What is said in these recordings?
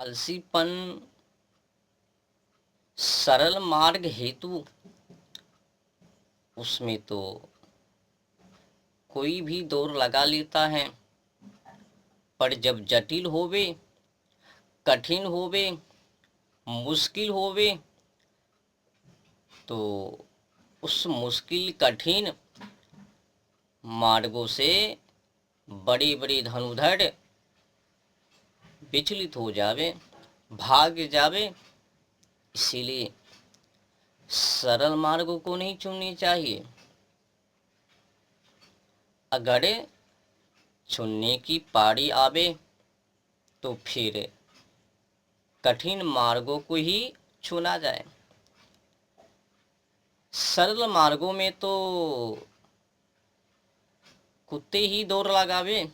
आलसीपन सरल मार्ग हेतु उसमें तो कोई भी दौर लगा लेता है, पर जब जटिल होवे, कठिन होवे, मुश्किल होवे तो उस मुश्किल कठिन मार्गों से बड़े बड़े धनुधर विचलित हो जावे, भाग जावे। इसीलिए सरल मार्गों को नहीं चुननी चाहिए। अगर चुनने की पारी आवे तो फिर कठिन मार्गों को ही चुना जाए। सरल मार्गों में तो कुत्ते ही दौड़ लगावे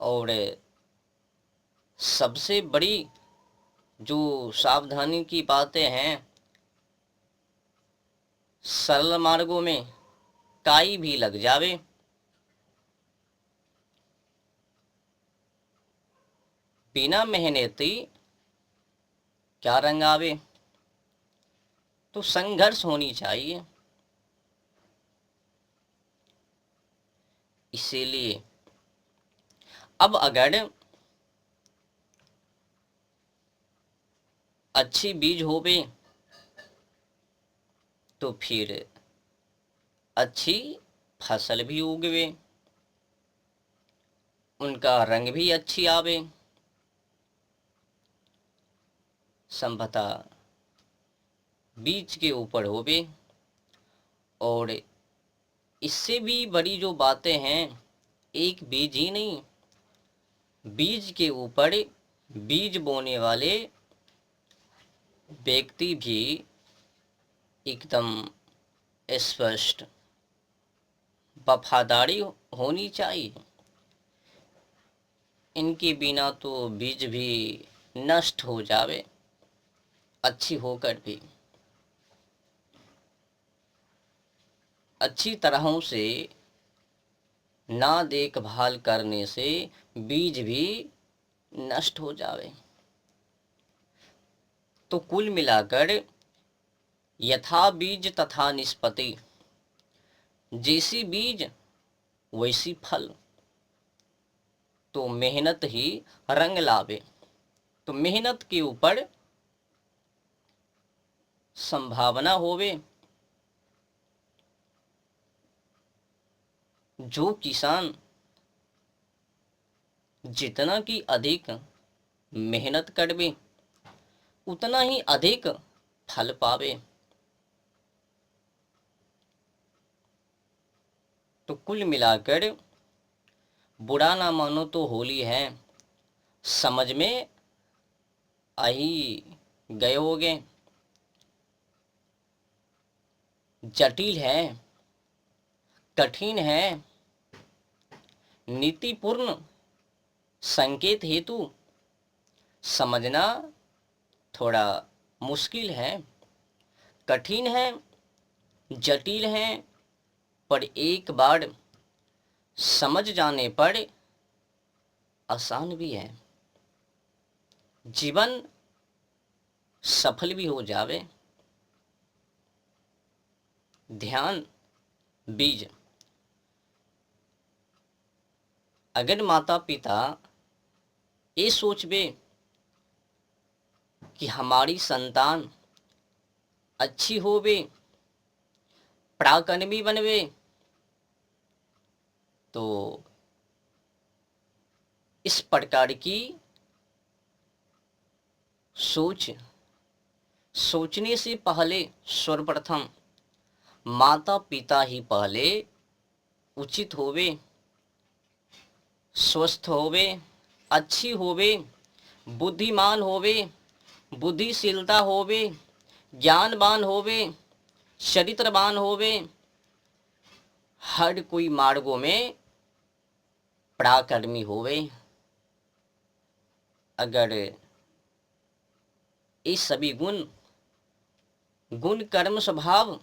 और सबसे बड़ी जो सावधानी की बातें हैं, सरल मार्गों में काई भी लग जावे बिना मेहनती क्या रंग आवे। तो संघर्ष होनी चाहिए। इसीलिए अब अगर अच्छी बीज होवे तो फिर अच्छी फसल भी उगवे, उनका रंग भी अच्छी आवे। संभता बीज के ऊपर होवे। और इससे भी बड़ी जो बातें हैं, एक बीज ही नहीं, बीज के ऊपर बीज बोने वाले व्यक्ति भी एकदम स्पष्ट वफादारी होनी चाहिए। इनके बिना तो बीज भी नष्ट हो जावे, अच्छी होकर भी। अच्छी तरहों से ना देखभाल करने से बीज भी नष्ट हो जावे। तो कुल मिलाकर यथा बीज तथा निष्पत्ति, जैसी बीज वैसी फल। तो मेहनत ही रंग लावे। तो मेहनत के ऊपर संभावना होवे। जो किसान जितना की अधिक मेहनत करवे उतना ही अधिक फल पावे। तो कुल मिलाकर बुरा ना मानो तो होली है, समझ में आ ही गए होगे। जटिल है, कठिन है, नीतिपूर्ण संकेत हेतु समझना थोड़ा मुश्किल है, कठिन है, जटिल है, पर एक बार समझ जाने पर आसान भी है। जीवन सफल भी हो जावे। ध्यान बीज। अगर माता पिता ये सोचबे कि हमारी संतान अच्छी होवे, पराक्रमी बनवे, तो इस प्रकार की सोचने से पहले सर्वप्रथम माता पिता ही पहले उचित होवे, स्वस्थ होवे, अच्छी होवे, बुद्धिमान होवे, बुद्धिशीलता होवे, ज्ञानवान होवे, चरित्रवान होवे। हर कोई मार्गों में पराक्रमी होवे। अगर ये सभी गुण कर्म स्वभाव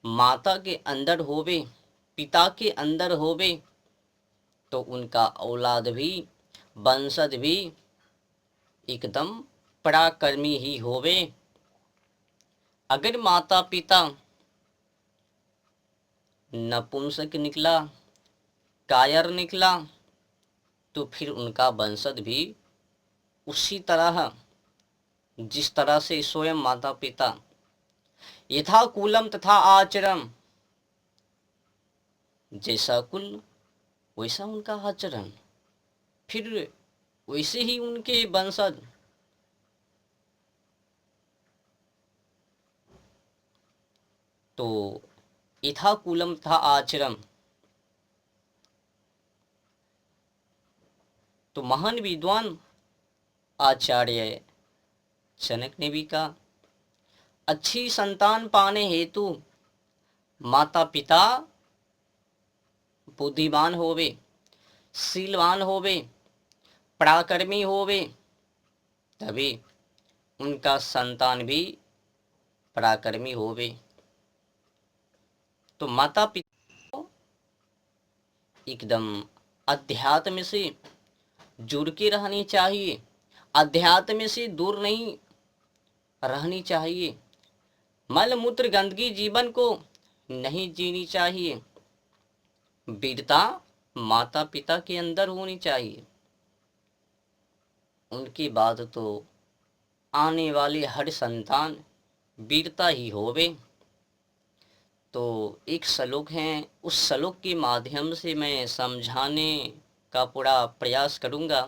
माता के अंदर होवे, पिता के अंदर होवे, तो उनका औलाद भी, वंशज भी एकदम पराक्रमी ही होवे। अगर माता पिता नपुंसक निकला, कायर निकला, तो फिर उनका वंशज भी उसी तरह, जिस तरह से स्वयं माता पिता यथा कुलम तथा आचरण, जैसा कुल वैसा उनका आचरण, फिर वैसे ही उनके वंशज। तो यथा कुलम तथा आचरण, तो महान विद्वान आचार्य जनक ने भी कहा, अच्छी संतान पाने हेतु माता पिता बुद्धिमान होवे, शीलवान होवे, पराक्रमी होवे, तभी उनका संतान भी पराक्रमी होवे। तो माता पिता को एकदम अध्यात्म से जुड़ के रहनी चाहिए, अध्यात्म से दूर नहीं रहनी चाहिए। मल मूत्र गंदगी जीवन को नहीं जीनी चाहिए। वीरता माता पिता के अंदर होनी चाहिए। उनके बाद तो आने वाले हर संतान वीरता ही होवे। तो एक श्लोक है, उस श्लोक के माध्यम से मैं समझाने का पूरा प्रयास करूंगा।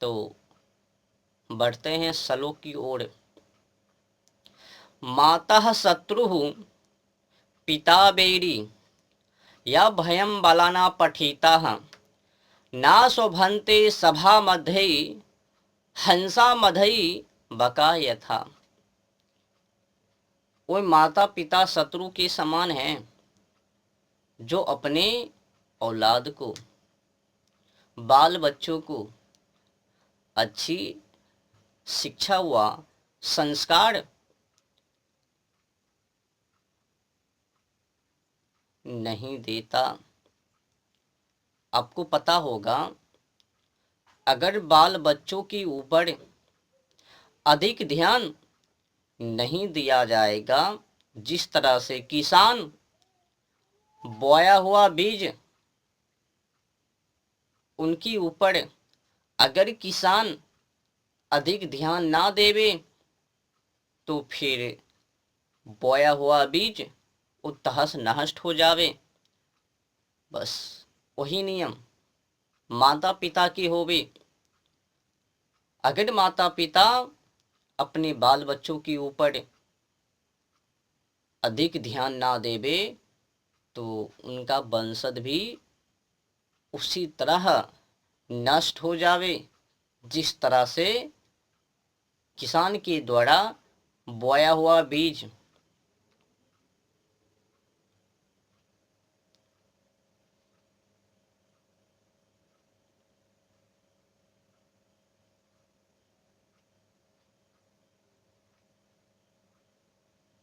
तो बढ़ते हैं श्लोक की ओर। माता शत्रु पिता बैरी या भयम बलाना पठिता ना शोभन्ते सभा मध्य हंसा मधई बका यथा। वो माता पिता शत्रु के समान हैं, जो अपने औलाद को, बाल बच्चों को अच्छी शिक्षा व संस्कार नहीं देता। आपको पता होगा, अगर बाल बच्चों के ऊपर अधिक ध्यान नहीं दिया जाएगा, जिस तरह से किसान बोया हुआ बीज, उनके ऊपर अगर किसान अधिक ध्यान ना देवे तो फिर बोया हुआ बीज वो तहस नहस हो जावे। बस वही नियम माता पिता की होवे। अगर माता पिता अपने बाल बच्चों के ऊपर अधिक ध्यान ना देवे तो उनका वंशज भी उसी तरह नष्ट हो जावे, जिस तरह से किसान के द्वारा बोया हुआ बीज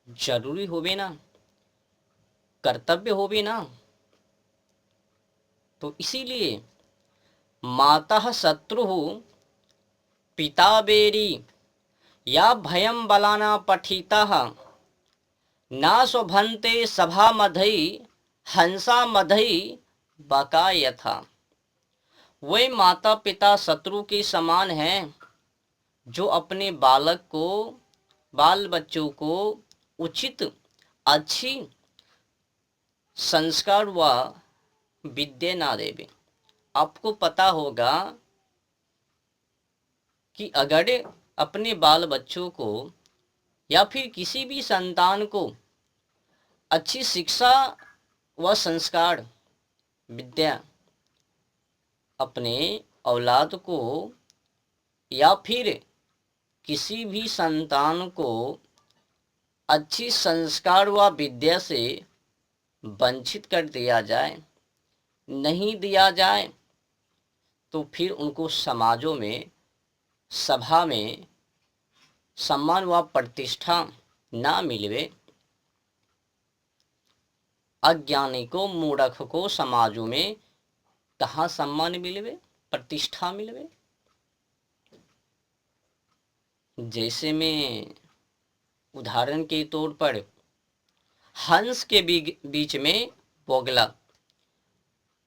जरूरी होवे ना, कर्तव्य होवे ना। तो इसीलिए माता शत्रु पिता बेरी या भयम बलाना पठिता ना शोभन्ते सभा मधई हंसा मधई बका यथा। वे माता पिता शत्रु के समान हैं, जो अपने बालक को, बाल बच्चों को उचित अच्छी संस्कार व विद्या ना देवे। आपको पता होगा कि अगर अपने बाल बच्चों को या फिर किसी भी संतान को अच्छी शिक्षा व संस्कार विद्या, अपने औलाद को या फिर किसी भी संतान को अच्छी संस्कार व विद्या से वंचित कर दिया जाए, नहीं दिया जाए, तो फिर उनको समाजों में, सभा में सम्मान व प्रतिष्ठा ना मिलवे। अज्ञानी को, मूढ़ख को समाजों में तहाँ सम्मान मिलवे, प्रतिष्ठा मिलवे। जैसे में उदाहरण के तौर पर हंस के बीच में बोगला।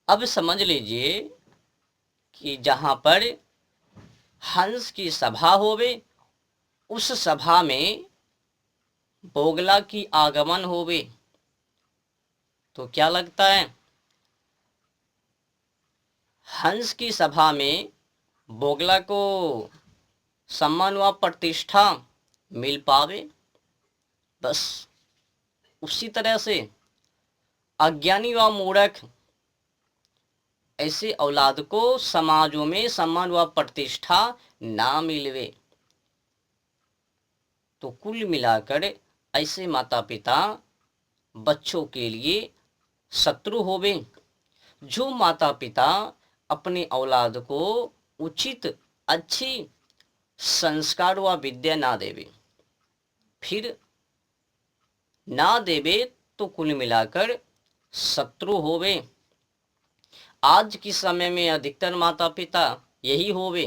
अब समझ लीजिए कि जहाँ पर हंस की सभा होवे, उस सभा में बोगला की आगमन होवे, तो क्या लगता है हंस की सभा में बोगला को सम्मान व प्रतिष्ठा मिल पावे? बस उसी तरह से अज्ञानी व मूर्ख ऐसे औलाद को समाजों में सम्मान व प्रतिष्ठा ना मिलवे। तो कुल मिलाकर ऐसे माता पिता बच्चों के लिए शत्रु होवे, जो माता पिता अपने औलाद को उचित अच्छी संस्कार व विद्या ना देवे, फिर ना देवे तो कुल मिलाकर शत्रु होवे। आज के समय में अधिकतर माता पिता यही होवे,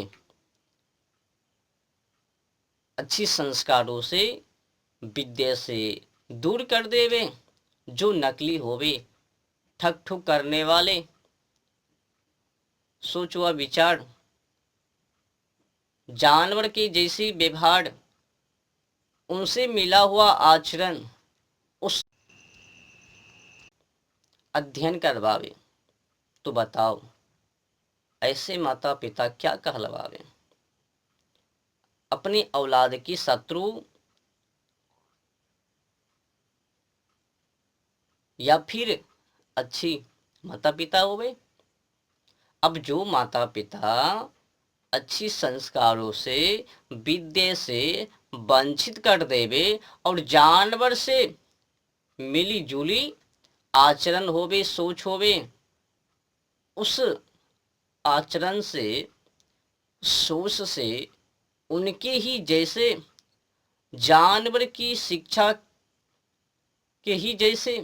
अच्छी संस्कारों से विद्या से दूर कर देवे, जो नकली होवे, ठग ठुक करने वाले, सोच व विचार, जानवर के जैसी व्यवहार, उनसे मिला हुआ आचरण उस अध्ययन करवावे। तो बताओ ऐसे माता पिता क्या कहलवावे? अपनी औलाद की शत्रु या फिर अच्छी माता पिता होवे? अब जो माता पिता अच्छी संस्कारों से विद्या से वंचित कर देवे और जानवर से मिली जुली आचरण होवे, सोच होवे, उस आचरण से सोच से उनके ही जैसे जानवर की शिक्षा के ही जैसे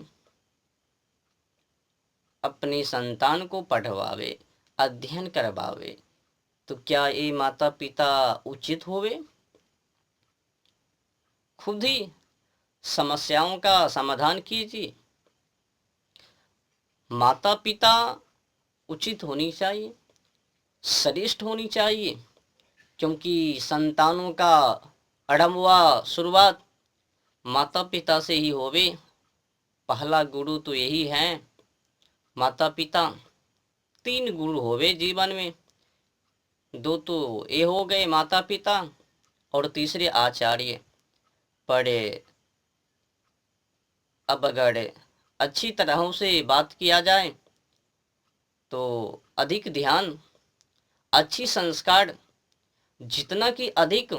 अपनी संतान को पढ़वावे, अध्ययन करवावे, तो क्या ये माता पिता उचित होवे? खुद ही समस्याओं का समाधान कीजिए। माता पिता उचित होनी चाहिए, श्रेष्ठ होनी चाहिए, क्योंकि संतानों का आरंभ व शुरुआत माता पिता से ही होवे। पहला गुरु तो यही है माता पिता। 3 गुरु होवे जीवन में, 2 तो ये हो गए माता पिता और तीसरे आचार्य। पर अब अगर अच्छी तरह से बात किया जाए तो अधिक ध्यान, अच्छी संस्कार, जितना कि अधिक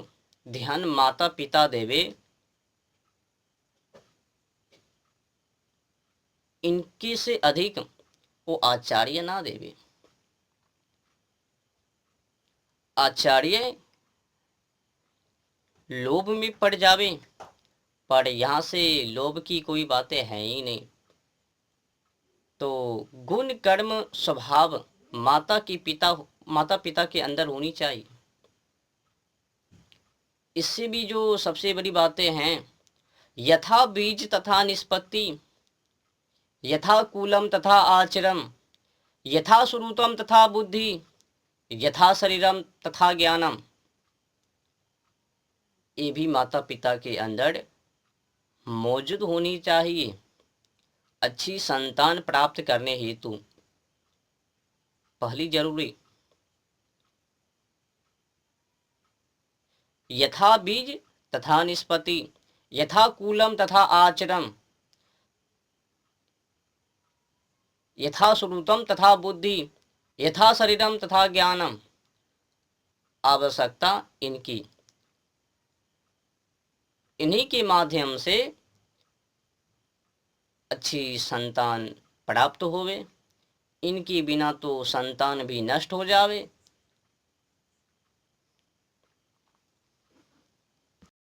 ध्यान माता पिता देवे, इनके से अधिक वो आचार्य ना देवे। आचार्य लोभ में पड़ जावे, पर यहाँ से लोभ की कोई बातें हैं ही नहीं। तो गुण कर्म स्वभाव माता पिता के अंदर होनी चाहिए। इससे भी जो सबसे बड़ी बातें हैं, यथा बीज तथा निष्पत्ति, यथा कूलम तथा आचरम, यथा श्रुतम तथा बुद्धि, यथा शरीरम तथा ज्ञानम। ये भी माता पिता के अंदर मौजूद होनी चाहिए अच्छी संतान प्राप्त करने हेतु। पहली जरूरी यथा बीज तथा निष्पत्ति, यथा कूलम तथा आचरम, यथा श्रुतम तथा बुद्धि, यथा शरीरम तथा ज्ञानम। आवश्यकता इनकी, इन्हीं के माध्यम से अच्छी संतान प्राप्त होवे। इनके बिना तो संतान भी नष्ट हो जावे।